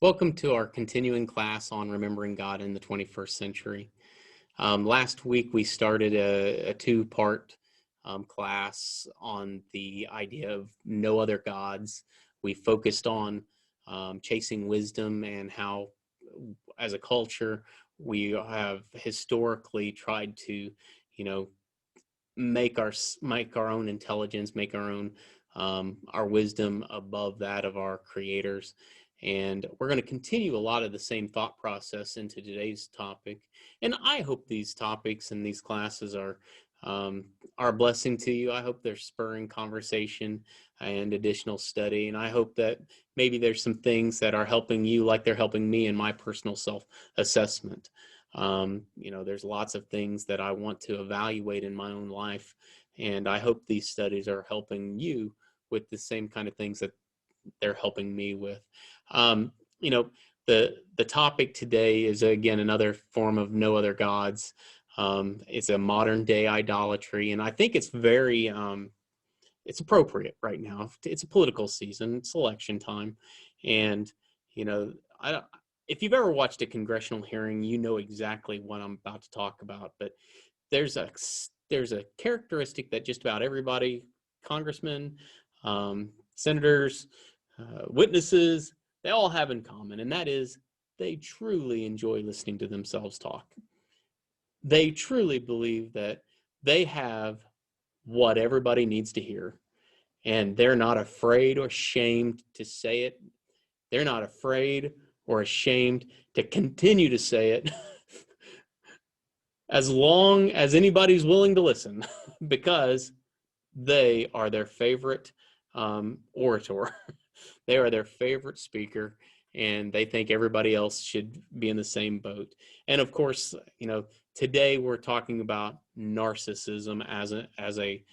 Welcome to our continuing class on remembering God in the 21st century. Last week we started a two-part class on the idea of no other gods. We focused on chasing wisdom and how, as a culture, we have historically tried to, make our own intelligence, make our wisdom above that of our creators. And we're going to continue a lot of the same thought process into today's topic. And I hope these topics and these classes are a blessing to you. I hope they're spurring conversation and additional study. And I hope that maybe there's some things that are helping you like they're helping me in my personal self-assessment. There's lots of things that I want to evaluate in my own life. And I hope these studies are helping you with the same kind of things that they're helping me with. Um, you know, the topic today is, again, another form of no other gods. It's a modern day idolatry, and I think it's very it's appropriate right now. It's a political season, it's election time, and I if you've ever watched a congressional hearing, you know exactly what I'm about to talk about. But there's a characteristic that just about everybody, congressmen, senators, witnesses, they all have in common, and that is they truly enjoy listening to themselves talk. They truly believe that they have what everybody needs to hear, and they're not afraid or ashamed to say it. They're not afraid or ashamed to continue to say it as long as anybody's willing to listen, because they are their favorite orator. They are their favorite speaker, and they think everybody else should be in the same boat. And of course, today we're talking about narcissism as a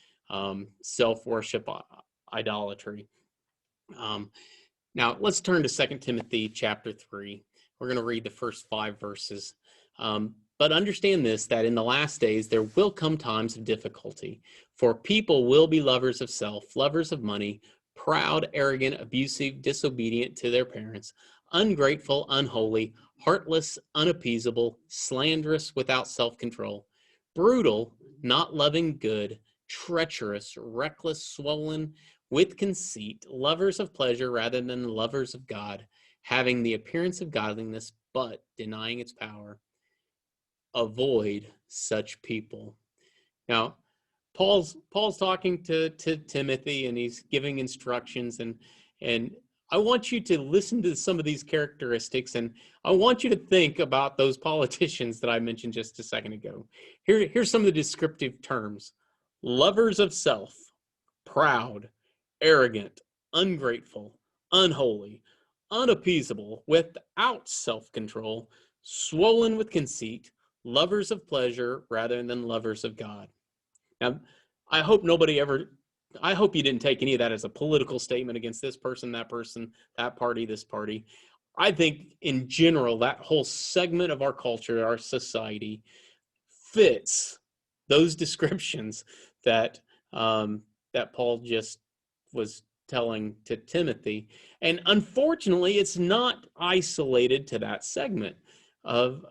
self-worship idolatry. Now let's turn to 2 Timothy chapter 3. We're going to read the first 5 verses. But understand this, that in the last days there will come times of difficulty, for people will be lovers of self, lovers of money, proud, arrogant, abusive, disobedient to their parents, ungrateful, unholy, heartless, unappeasable, slanderous, without self-control, brutal, not loving good, treacherous, reckless, swollen with conceit, lovers of pleasure rather than lovers of God, having the appearance of godliness but denying its power. Avoid such people. Now, Paul's talking to Timothy, and he's giving instructions, and I want you to listen to some of these characteristics, and I want you to think about those politicians that I mentioned just a second ago. Here's some of the descriptive terms: lovers of self, proud, arrogant, ungrateful, unholy, unappeasable, without self-control, swollen with conceit, lovers of pleasure rather than lovers of God. Now, I hope you didn't take any of that as a political statement against this person, that party, this party. I think in general, that whole segment of our culture, our society, fits those descriptions that Paul just was telling to Timothy. And unfortunately, it's not isolated to that segment of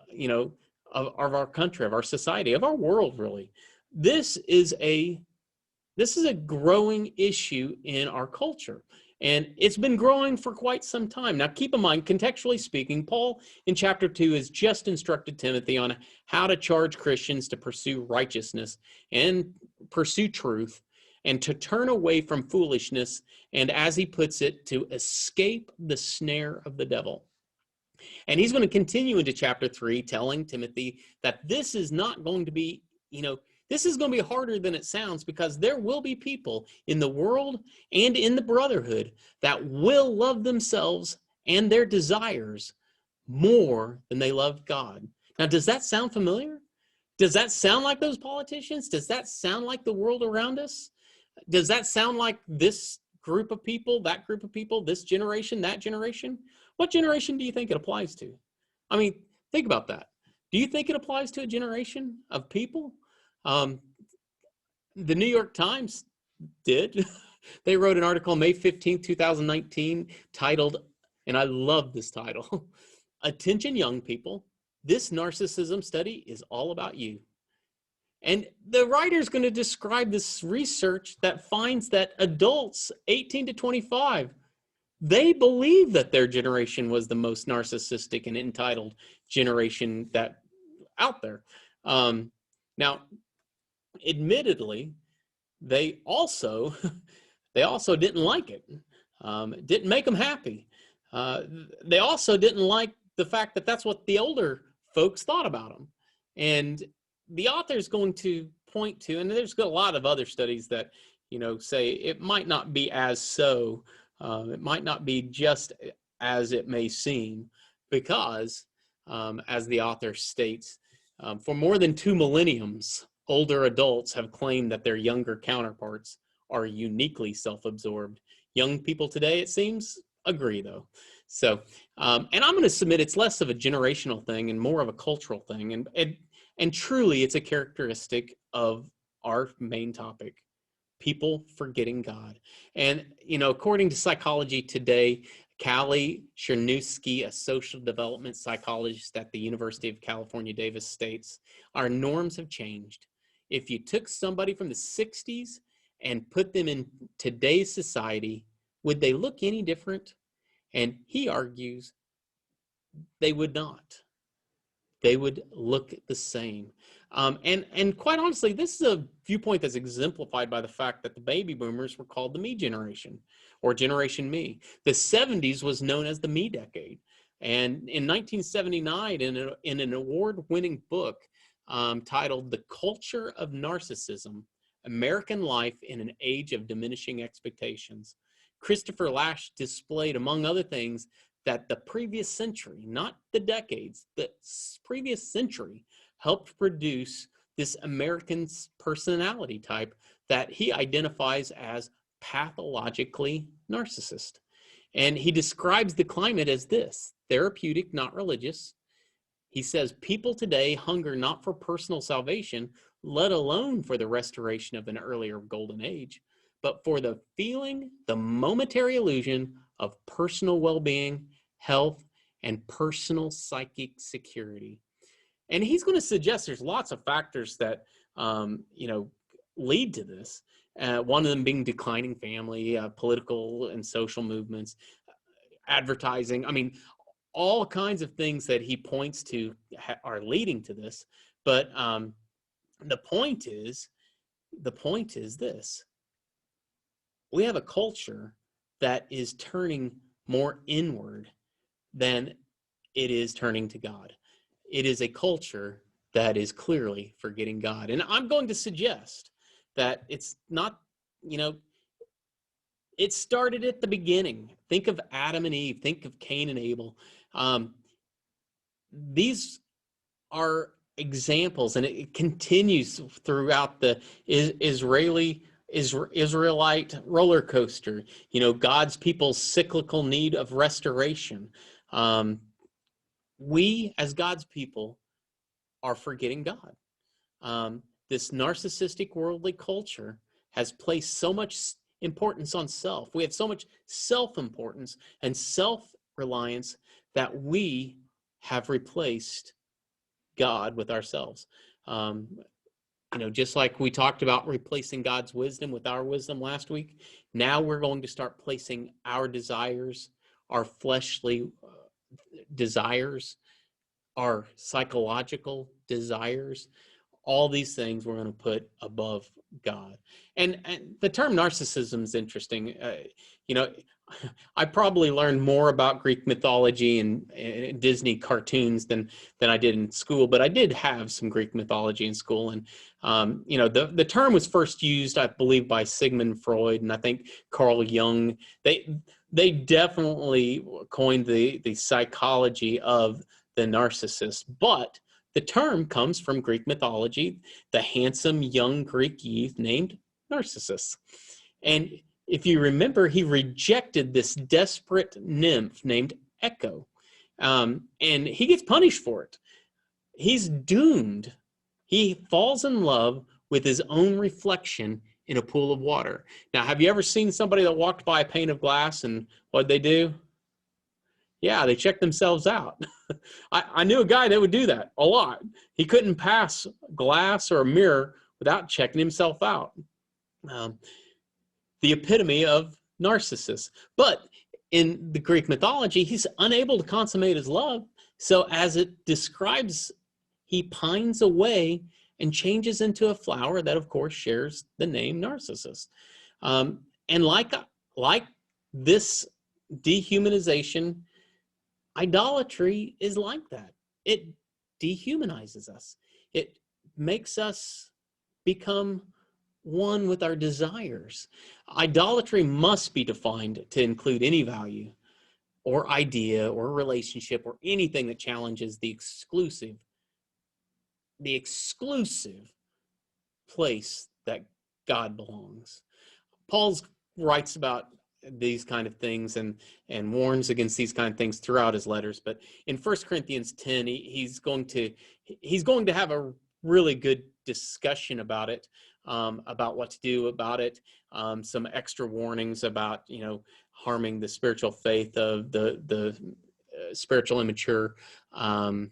our country, of our society, of our world, really. This is a growing issue in our culture, and it's been growing for quite some time. Now, keep in mind, contextually speaking, Paul in chapter 2 has just instructed Timothy on how to charge Christians to pursue righteousness and pursue truth, and to turn away from foolishness, and as he puts it, to escape the snare of the devil. And he's going to continue into chapter 3, telling Timothy that this is not going to be, this is going to be harder than it sounds, because there will be people in the world and in the brotherhood that will love themselves and their desires more than they love God. Now, does that sound familiar? Does that sound like those politicians? Does that sound like the world around us? Does that sound like this group of people, that group of people, this generation, that generation? What generation do you think it applies to? I mean, think about that. Do you think it applies to a generation of people? The New York Times did. They wrote an article May 15th, 2019, titled And I love this title. Attention, young people. This narcissism study is all about you. And the writer is going to describe this research that finds that adults 18 to 25, they believe that their generation was the most narcissistic and entitled generation that out there. Now, admittedly, they also didn't like it. It didn't make them happy. They also didn't like the fact that that's what the older folks thought about them. And the author is going to point to, and there's a lot of other studies that, say it might not be as so. It might not be just as it may seem, because, as the author states, for more than 2 millenniums, older adults have claimed that their younger counterparts are uniquely self-absorbed. Young people today, it seems, agree, though. So, and I'm going to submit it's less of a generational thing and more of a cultural thing. And truly, it's a characteristic of our main topic, people forgetting God. And, according to Psychology Today, Callie Chernusky, a social development psychologist at the University of California, Davis, states, our norms have changed. If you took somebody from the 60s and put them in today's society, would they look any different? And he argues they would not. They would look the same. And quite honestly, this is a viewpoint that's exemplified by the fact that the baby boomers were called the me generation, or Generation Me. The 70s was known as the me decade. And in 1979, in an award-winning book titled The Culture of Narcissism, American Life in an Age of Diminishing Expectations, Christopher Lasch displayed, among other things, that the previous century, not the decades, the previous century helped produce this American personality type that he identifies as pathologically narcissist. And he describes the climate as this: therapeutic, not religious. He says people today hunger not for personal salvation, let alone for the restoration of an earlier golden age, but for the feeling, the momentary illusion of personal well-being, health, and personal psychic security. And he's going to suggest there's lots of factors that, lead to this. One of them being declining family, political and social movements, advertising. I mean, all kinds of things that he points to are leading to this. But the point is this: we have a culture that is turning more inward than it is turning to God. It is a culture that is clearly forgetting God. And I'm going to suggest that it's not, it started at the beginning. Think of Adam and Eve. Think of Cain and Abel. These are examples, and it continues throughout the Israelite roller coaster. God's people's cyclical need of restoration. We, as God's people, are forgetting God. This narcissistic worldly culture has placed so much importance on self. We have so much self-importance and self-reliance that we have replaced God with ourselves. Just like we talked about replacing God's wisdom with our wisdom last week, now we're going to start placing our desires, our fleshly desires, our psychological desires, all these things we're going to put above God. And the term narcissism is interesting. I probably learned more about Greek mythology and Disney cartoons than I did in school, but I did have some Greek mythology in school. And, the term was first used, I believe, by Sigmund Freud, and I think Carl Jung. They definitely coined the psychology of the narcissist, but the term comes from Greek mythology, the handsome young Greek youth named Narcissus. And if you remember, he rejected this desperate nymph named Echo, and he gets punished for it. He's doomed. He falls in love with his own reflection in a pool of water. Now, have you ever seen somebody that walked by a pane of glass and what'd they do? Yeah, they check themselves out. I knew a guy that would do that a lot. He couldn't pass glass or a mirror without checking himself out. Um, the epitome of narcissist. But in the Greek mythology, he's unable to consummate his love. So as it describes, he pines away and changes into a flower that, of course, shares the name Narcissus. And like this dehumanization, idolatry is like that. It dehumanizes us. It makes us become one with our desires. Idolatry must be defined to include any value or idea or relationship or anything that challenges the exclusive place that God belongs. Paul writes about these kind of things and warns against these kind of things throughout his letters. But in 1 Corinthians 10, he's going to have a really good discussion about it, about what to do about it. Some extra warnings about harming the spiritual faith of the spiritual immature. And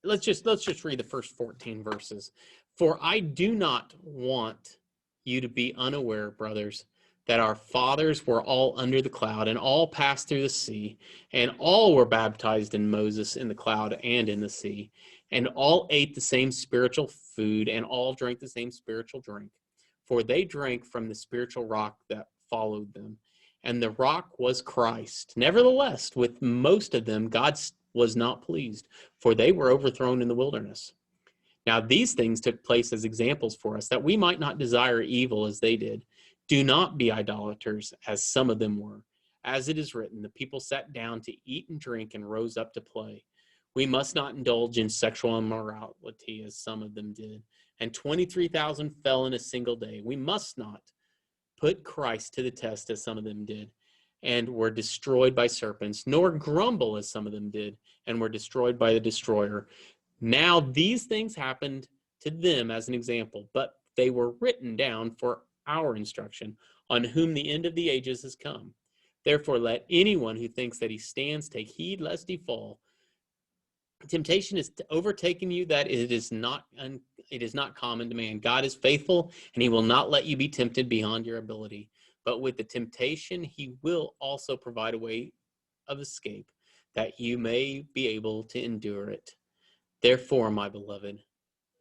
let's just read the first 14 verses. For I do not want you to be unaware, brothers, that our fathers were all under the cloud and all passed through the sea, and all were baptized in Moses in the cloud and in the sea, and all ate the same spiritual food and all drank the same spiritual drink, for they drank from the spiritual rock that followed them, and the rock was Christ. Nevertheless, with most of them God was not pleased, for they were overthrown in the wilderness. Now these things took place as examples for us, that we might not desire evil as they did. Do not be idolaters, as some of them were. As it is written, the people sat down to eat and drink and rose up to play. We must not indulge in sexual immorality, as some of them did. And 23,000 fell in a single day. We must not put Christ to the test, as some of them did, and were destroyed by serpents, nor grumble, as some of them did, and were destroyed by the destroyer. Now these things happened to them as an example, but they were written down for our instruction, on whom the end of the ages has come. Therefore let anyone who thinks that he stands take heed lest he fall. Temptation is overtaking you that it is not common to man. God is faithful, and he will not let you be tempted beyond your ability. But with the temptation, he will also provide a way of escape, that you may be able to endure it. Therefore, my beloved,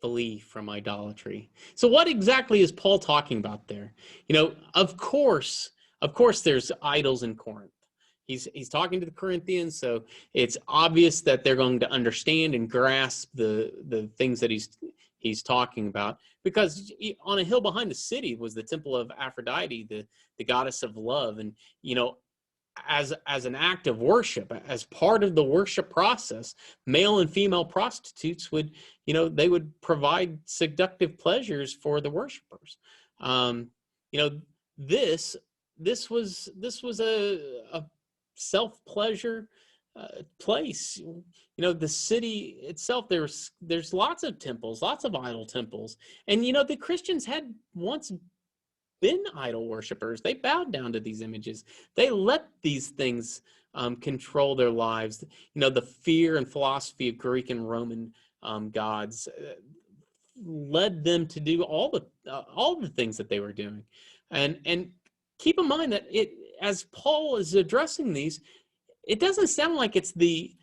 flee from idolatry. So what exactly is Paul talking about there? Of course, there's idols in Corinth. He's talking to the Corinthians, so it's obvious that they're going to understand and grasp the things that he's talking about, because on a hill behind the city was the temple of Aphrodite, the goddess of love. And as an act of worship, as part of the worship process, male and female prostitutes would provide seductive pleasures for the worshipers. This was a self-pleasure place. The city itself, there's lots of temples, lots of idol temples, and the Christians had once been idol worshipers. They bowed down to these images. They let these things control their lives. The fear and philosophy of Greek and Roman gods led them to do all the things that they were doing. And keep in mind that as Paul is addressing these, it doesn't sound like it's the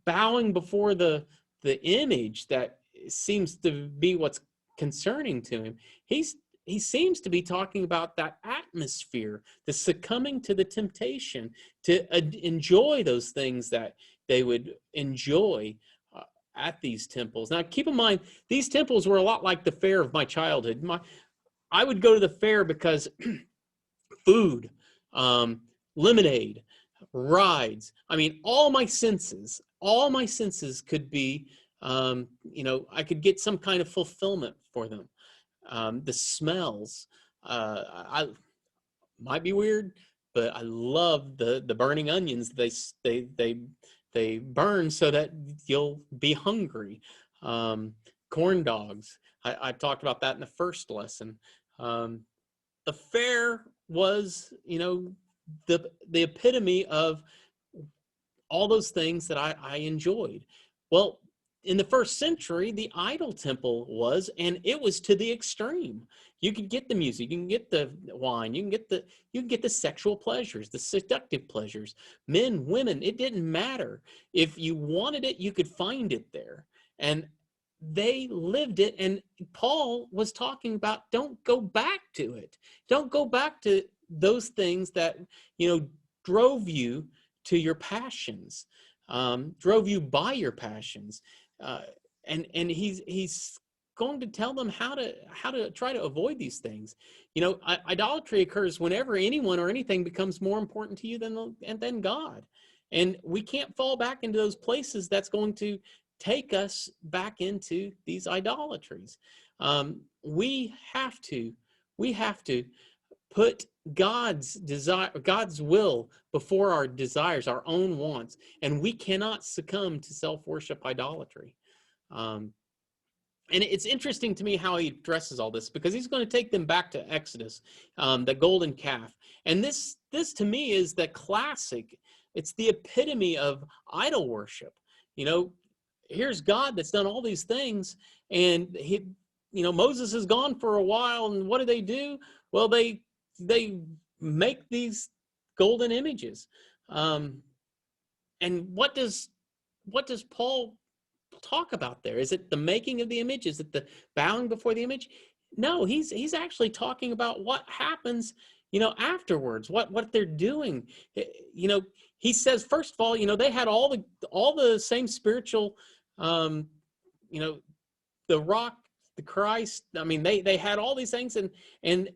bowing before the image that seems to be what's concerning to him. He seems to be talking about that atmosphere, the succumbing to the temptation to enjoy those things that they would enjoy at these temples. Now, keep in mind, these temples were a lot like the fair of my childhood. I would go to the fair because food, lemonade, rides. I mean, all my senses could be, I could get some kind of fulfillment for them. The smells, I might be weird, but I love the burning onions. They burn so that you'll be hungry. Corn dogs. I talked about that in the first lesson. The fair was, the epitome of all those things that I enjoyed. Well, in the first century, the idol temple was, and it was to the extreme. You could get the music, you can get the wine, you can get the sexual pleasures, the seductive pleasures, men, women, it didn't matter. If you wanted it, you could find it there. And they lived it. And Paul was talking about, don't go back to it. Don't go back to those things that, drove you to your passions, drove you by your passions. And he's going to tell them how to try to avoid these things. Idolatry occurs whenever anyone or anything becomes more important to you than God. And we can't fall back into those places that's going to take us back into these idolatries. We have to put God's will before our desires, our own wants, and we cannot succumb to self-worship idolatry. And it's interesting to me how he addresses all this, because he's going to take them back to Exodus, the golden calf. And this to me is the classic. It's the epitome of idol worship. Here's God that's done all these things, and Moses is gone for a while, and what do? Well, they make these golden images. And what does Paul talk about there? Is it the making of the image? Is it the bowing before the image? No, he's actually talking about what happens, afterwards, what they're doing. He says, first of all, they had all the same spiritual, the rock, the Christ. I mean, they had all these things, and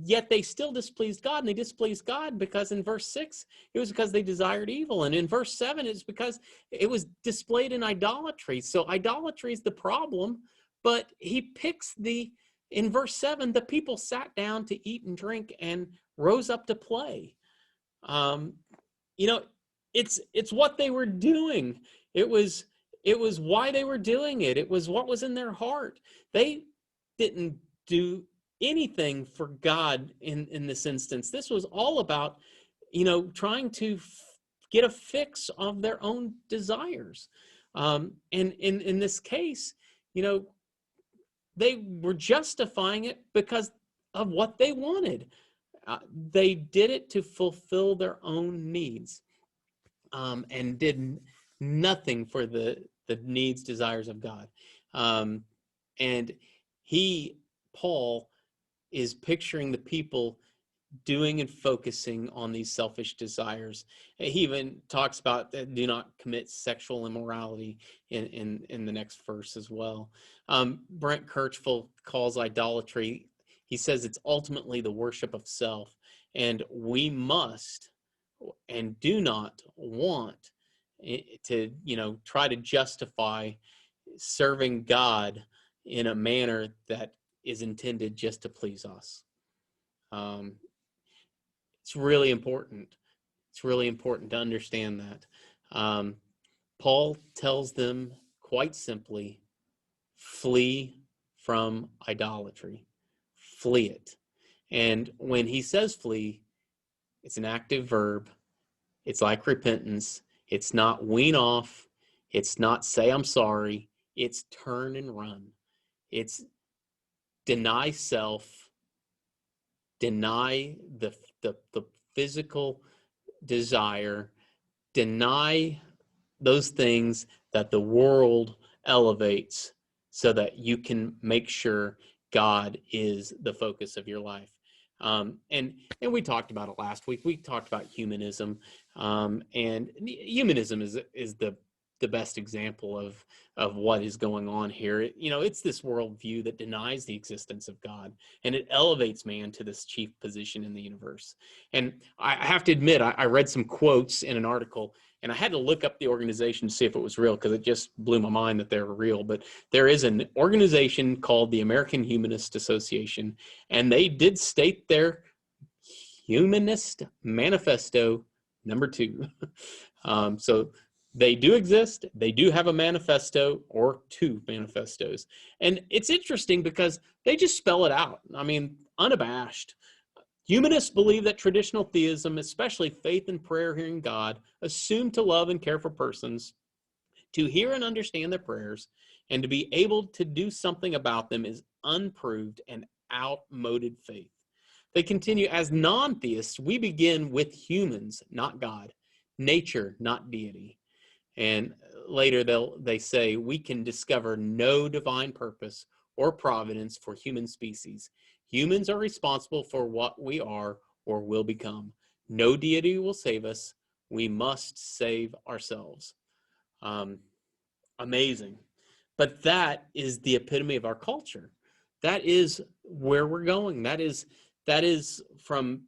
yet they still displeased God. And they displeased God because in verse 6, it was because they desired evil. And in verse 7, it's because it was displayed in idolatry. So idolatry is the problem. But he picks in verse 7, the people sat down to eat and drink and rose up to play. It's what they were doing. It was why they were doing it. It was what was in their heart. They didn't do anything for God in this instance. This was all about, trying to get a fix of their own desires. And in this case, they were justifying it because of what they wanted. They did it to fulfill their own needs, and did nothing for the needs, desires of God. And Paul, is picturing the people doing and focusing on these selfish desires. He even talks about do not commit sexual immorality in the next verse as well. Brent Kirchhoff calls idolatry, he says it's ultimately the worship of self, and we must and do not want to try to justify serving God in a manner that is intended just to please us. It's really important. It's really important to understand that. Paul tells them quite simply, flee from idolatry. Flee it. And when he says flee, it's an active verb. It's like repentance. It's not wean off. It's not say I'm sorry. It's turn and run. It's deny self, deny the physical desire, deny those things that the world elevates so that you can make sure God is the focus of your life. And we talked about it last week. We talked about humanism, and humanism is the best example of what is going on here. It's this worldview that denies the existence of God, and it elevates man to this chief position in the universe. And I have to admit, I read some quotes in an article, and I had to look up the organization to see if it was real, because it just blew my mind that they were real. But there is an organization called the American Humanist Association, and they did state their Humanist Manifesto #2. So they do exist. They do have a manifesto, or 2 manifestos. And it's interesting because they just spell it out. I mean, unabashed. Humanists believe that traditional theism, especially faith and prayer hearing God, assume to love and care for persons, to hear and understand their prayers, and to be able to do something about them is unproved and outmoded faith. They continue, as non-theists, we begin with humans, not God, nature, not deity. And later they say we can discover no divine purpose or providence for human species. Humans are responsible for what we are or will become. No deity will save us. We must save ourselves. Amazing. But that is the epitome of our culture. That is where we're going. That is from,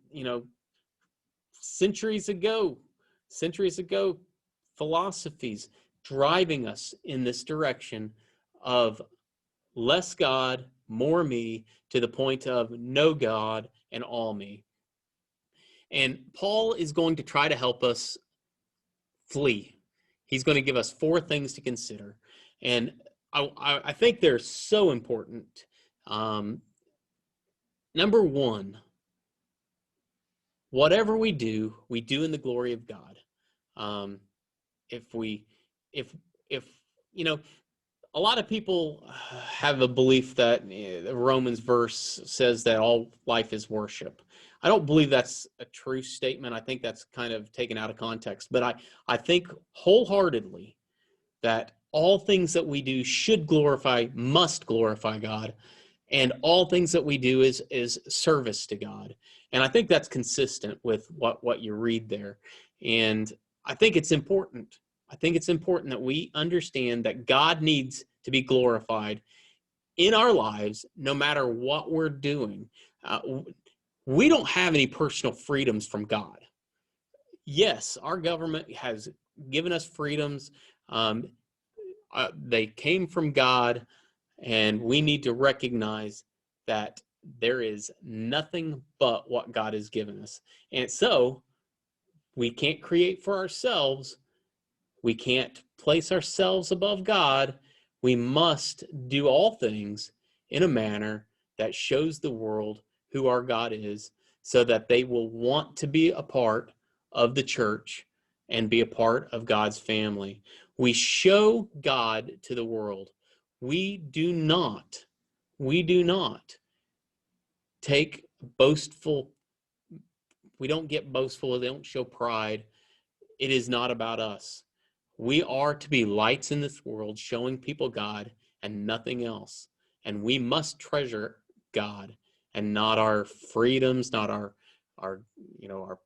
centuries ago, philosophies driving us in this direction of less God, more me, to the point of no God and all me. And Paul is going to try to help us flee. He's going to give us 4 things to consider. And I think they're so important. Number 1, whatever we do in the glory of God. If a lot of people have a belief that the Romans verse says that all life is worship. I don't believe that's a true statement. I think that's kind of taken out of context. But I think wholeheartedly that all things that we do must glorify God. And all things that we do is service to God. And I think that's consistent with what you read there. And I think it's important. I think it's important that we understand that God needs to be glorified in our lives, no matter what we're doing. We don't have any personal freedoms from God. Yes, our government has given us freedoms. They came from God, and we need to recognize that there is nothing but what God has given us. And so we can't create for ourselves. We can't place ourselves above God. We must do all things in a manner that shows the world who our God is, so that they will want to be a part of the church and be a part of God's family. We show God to the world. We do not take boastful. We don't get boastful. They don't show pride. It is not about us. We are to be lights in this world, showing people God and nothing else. And we must treasure God and not our freedoms, not our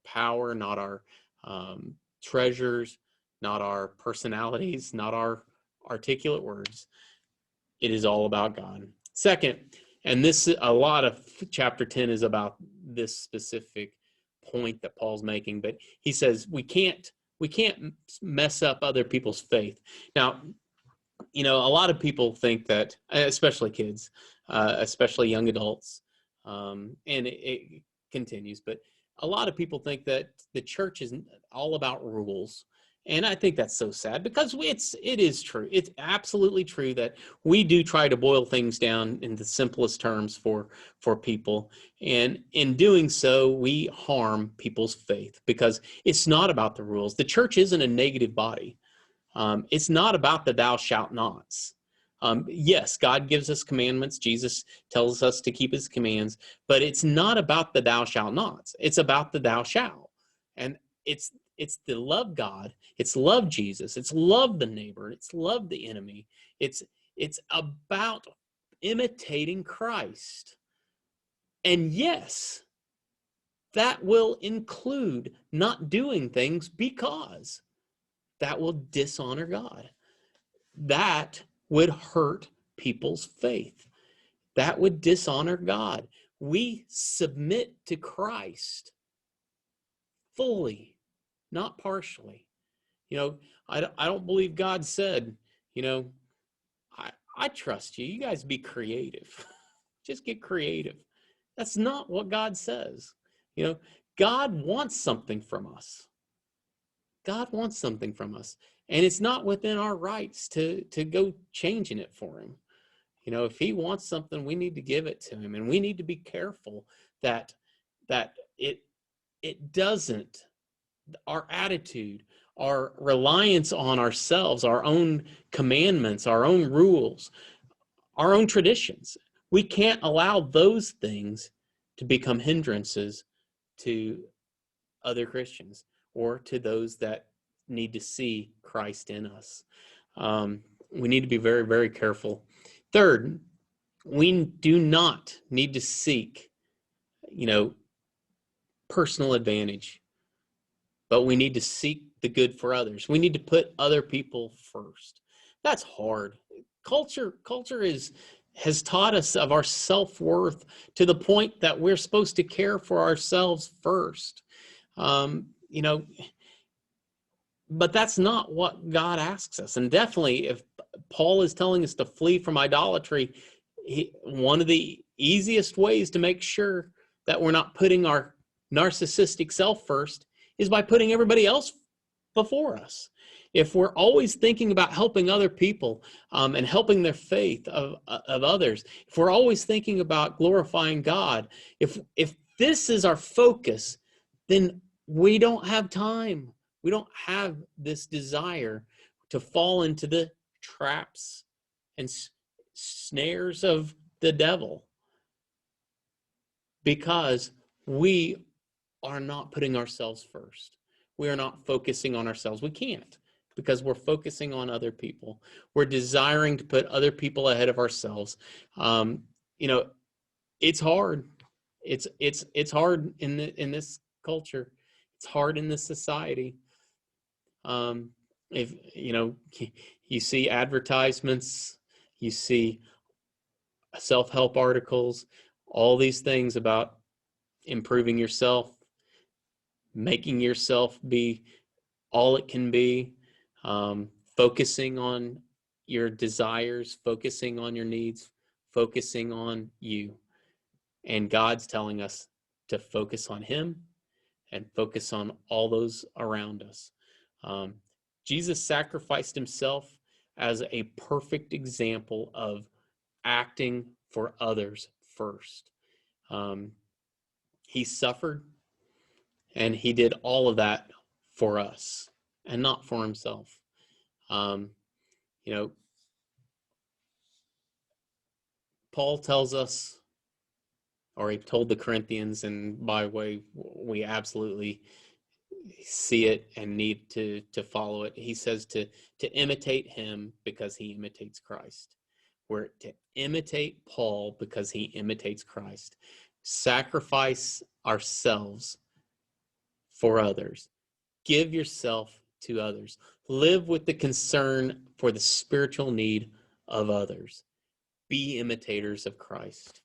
power, not our treasures, not our personalities, not our articulate words. It is all about God. Second, and a lot of chapter 10 is about this specific point that Paul's making, but he says we can't mess up other people's faith. Now, a lot of people think that, especially kids, especially young adults, and it continues, but a lot of people think that the church is all about rules. And I think that's so sad, because it is true. It's absolutely true that we do try to boil things down in the simplest terms for people. And in doing so, we harm people's faith, because it's not about the rules. The church isn't a negative body. It's not about the thou shalt nots. Yes, God gives us commandments. Jesus tells us to keep his commands, but it's not about the thou shalt nots. It's about the thou shalt. And it's to love God. It's love Jesus. It's love the neighbor. It's love the enemy. It's about imitating Christ. And yes, that will include not doing things because that will dishonor God. That would hurt people's faith. That would dishonor God. We submit to Christ fully, not partially. I don't believe God said, I trust you. You guys be creative. Just get creative. That's not what God says. God wants something from us. God wants something from us. And it's not within our rights to go changing it for him. If he wants something, we need to give it to him. And we need to be careful that it doesn't. Our attitude, our reliance on ourselves, our own commandments, our own rules, our own traditions. We can't allow those things to become hindrances to other Christians or to those that need to see Christ in us. We need to be very, very careful. Third, we do not need to seek, personal advantage, but we need to seek the good for others. We need to put other people first. That's hard. Culture has taught us of our self-worth to the point that we're supposed to care for ourselves first. But that's not what God asks us. And definitely, if Paul is telling us to flee from idolatry, one of the easiest ways to make sure that we're not putting our narcissistic self first is by putting everybody else before us. If we're always thinking about helping other people and helping their faith of others, if we're always thinking about glorifying God, if this is our focus, then we don't have time. We don't have this desire to fall into the traps and snares of the devil, because we are not putting ourselves first. We are not focusing on ourselves. We can't, because we're focusing on other people. We're desiring to put other people ahead of ourselves. It's hard. It's hard in this culture. It's hard in this society. If you see advertisements, you see self-help articles, all these things about improving yourself, making yourself be all it can be, focusing on your desires, focusing on your needs, focusing on you. And God's telling us to focus on him and focus on all those around us. Jesus sacrificed himself as a perfect example of acting for others first. He suffered, and he did all of that for us and not for himself. Paul tells us, or he told the Corinthians, and by the way, we absolutely see it and need to follow it. He says to imitate him because he imitates Christ. We're to imitate Paul because he imitates Christ. Sacrifice ourselves for others. Give yourself to others. Live with the concern for the spiritual need of others. Be imitators of Christ.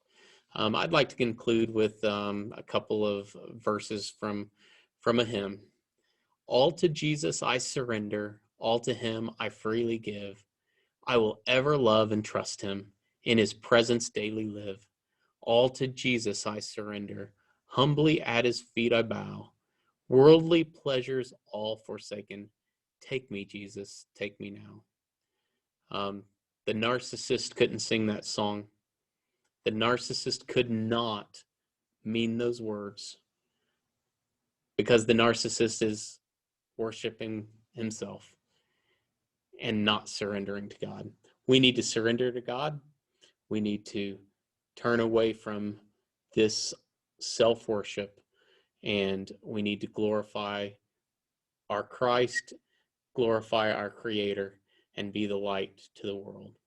I'd like to conclude with a couple of verses from a hymn. All to Jesus I surrender, all to him I freely give. I will ever love and trust him, in his presence daily live. All to Jesus I surrender, humbly at his feet I bow. Worldly pleasures all forsaken, take me, Jesus, take me now. The narcissist couldn't sing that song. The narcissist could not mean those words, because the narcissist is worshiping himself and not surrendering to God. We need to surrender to God. We need to turn away from this self-worship, and we need to glorify our Christ, glorify our Creator, and be the light to the world.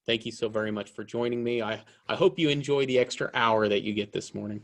Thank you so very much for joining me. I hope you enjoy the extra hour that you get this morning.